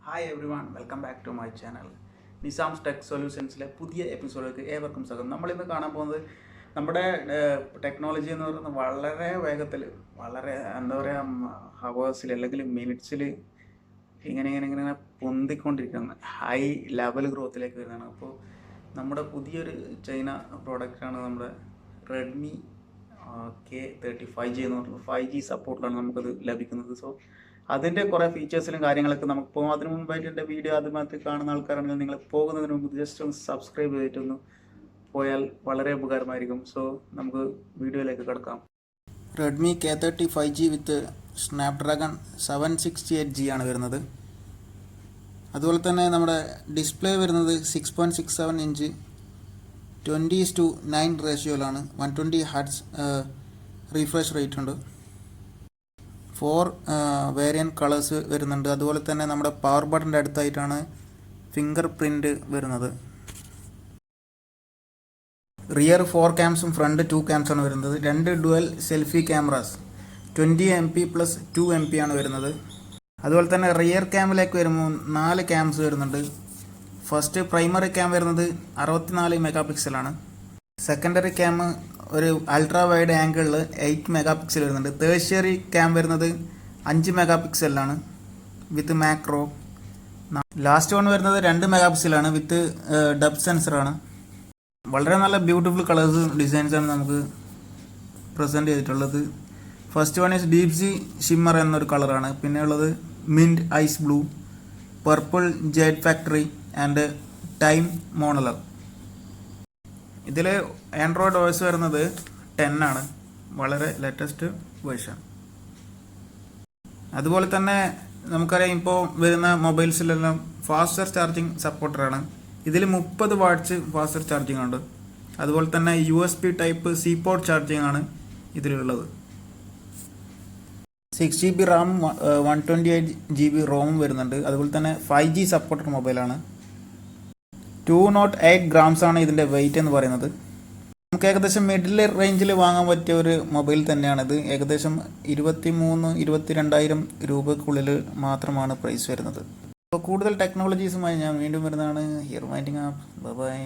Hi everyone, welcome back to my channel. Nizam's tech സൊല്യൂഷൻസിലെ പുതിയ എപ്പിസോഡിലേക്ക് ഏവർക്കും സ്വാഗതം. നമ്മളിന്ന് കാണാൻ പോകുന്നത് നമ്മുടെ ടെക്നോളജി എന്ന് പറയുന്നത് വളരെ വേഗത്തിൽ, വളരെ എന്താ പറയുക, ഹവേഴ്സിൽ അല്ലെങ്കിൽ മിനിറ്റ്സിൽ ഇങ്ങനെ പൊന്തിക്കൊണ്ടിരിക്കുന്ന ഹൈ ലെവൽ ഗ്രോത്തിലേക്ക് വരുന്നതാണ്. അപ്പോൾ നമ്മുടെ പുതിയൊരു ചൈന പ്രോഡക്റ്റാണ് നമ്മുടെ റെഡ്മി K30 5G എന്ന് പറയുന്നത്. 5G സപ്പോർട്ടിലാണ് നമുക്കത് ലഭിക്കുന്നത്. സോ അതിൻ്റെ കുറേ ഫീച്ചേഴ്സിലും കാര്യങ്ങളൊക്കെ നമുക്ക് പോകും. അതിന് മുമ്പായിട്ട് എൻ്റെ വീഡിയോ ആദ്യമായിട്ട് കാണുന്ന ആൾക്കാരാണെങ്കിൽ നിങ്ങൾ പോകുന്നതിന് മുമ്പ് ജസ്റ്റ് ഒന്ന് സബ്സ്ക്രൈബ് ചെയ്തിട്ടൊന്ന് പോയാൽ വളരെ ഉപകാരമായിരിക്കും. സോ നമുക്ക് വീഡിയോയിലേക്ക് കിടക്കാം. റെഡ്മി K30 5G വിത്ത് സ്നാപ്ഡ്രാഗൺ 768G ആണ് വരുന്നത്. അതുപോലെ തന്നെ നമ്മുടെ ഡിസ്പ്ലേ വരുന്നത് 6.67 ഇഞ്ച് 20:9 റേഷ്യോയിലാണ്. 120 Hz റീഫ്രഷ് റേറ്റ് ഉണ്ട്. 4 വേരിയൻറ്റ് കളേഴ്സ് വരുന്നുണ്ട്. അതുപോലെ തന്നെ നമ്മുടെ പവർ ബട്ടൻ്റെ അടുത്തായിട്ടാണ് ഫിംഗർ പ്രിൻ്റ് വരുന്നത്. റിയർ 4 ക്യാംസും ഫ്രണ്ട് 2 ക്യാംസാണ് വരുന്നത്. 2 dual selfie cameras 20 MP + 2 MP ആണ് വരുന്നത്. അതുപോലെ തന്നെ റിയർ ക്യാമിലേക്ക് വരുമ്പോൾ 4 ക്യാംസ് വരുന്നുണ്ട്. ഫസ്റ്റ് പ്രൈമറി ക്യാം വരുന്നത് 64 മെഗാ പിക്സലാണ്. സെക്കൻഡറി ക്യാം ഒരു അൾട്രാ വൈഡ് ആംഗിളിൽ 8 മെഗാ പിക്സൽ വരുന്നുണ്ട്. തേഴ്ഷ്യറി ക്യാം വരുന്നത് 5 മെഗാ പിക്സലാണ് വിത്ത് മാക്രോ. ലാസ്റ്റ് വൺ വരുന്നത് 2 മെഗാ പിക്സലാണ് വിത്ത് ഡെപ്ത് സെൻസറാണ്. വളരെ നല്ല ബ്യൂട്ടിഫുൾ കളേഴ്സ് ഡിസൈൻസാണ് നമുക്ക് പ്രസൻറ്റ് ചെയ്തിട്ടുള്ളത്. First one is deep sea shimmer എന്നൊരു കളറാണ്. പിന്നെ ഉള്ളത് mint ice blue, purple jade factory and time മോണലർ. ഇതിൽ ആൻഡ്രോയിഡ് OS വരുന്നത് 10 ആണ്, വളരെ ലേറ്റസ്റ്റ് വേർഷൻ. അതുപോലെ തന്നെ നമുക്കറിയാം ഇപ്പോൾ വരുന്ന മൊബൈൽസിലെല്ലാം ഫാസ്റ്റർ ചാർജിങ് സപ്പോർട്ടറാണ്. ഇതിൽ 30 വാട്ട്സ് ഫാസ്റ്റർ ചാർജിങ് ഉണ്ട്. അതുപോലെ തന്നെ USB type C port charging ആണ് ഇതിലുള്ളത്. 6GB റാം 128GB റോമും വരുന്നുണ്ട്. അതുപോലെ തന്നെ 5G സപ്പോർട്ടഡ് മൊബൈലാണ്. 208 grams ആണ് ഇതിൻ്റെ വെയിറ്റ് എന്ന് പറയുന്നത്. നമുക്ക് ഏകദേശം മിഡിൽ റേഞ്ചിൽ വാങ്ങാൻ പറ്റിയ ഒരു മൊബൈൽ തന്നെയാണിത്. ഏകദേശം 23,000-22,000 രൂപയ്ക്കുള്ളിൽ മാത്രമാണ് പ്രൈസ് വരുന്നത്. അപ്പോൾ കൂടുതൽ ടെക്നോളജീസുമായി ഞാൻ വീണ്ടും വരുന്നതാണ്. Here winding up. ബൈ.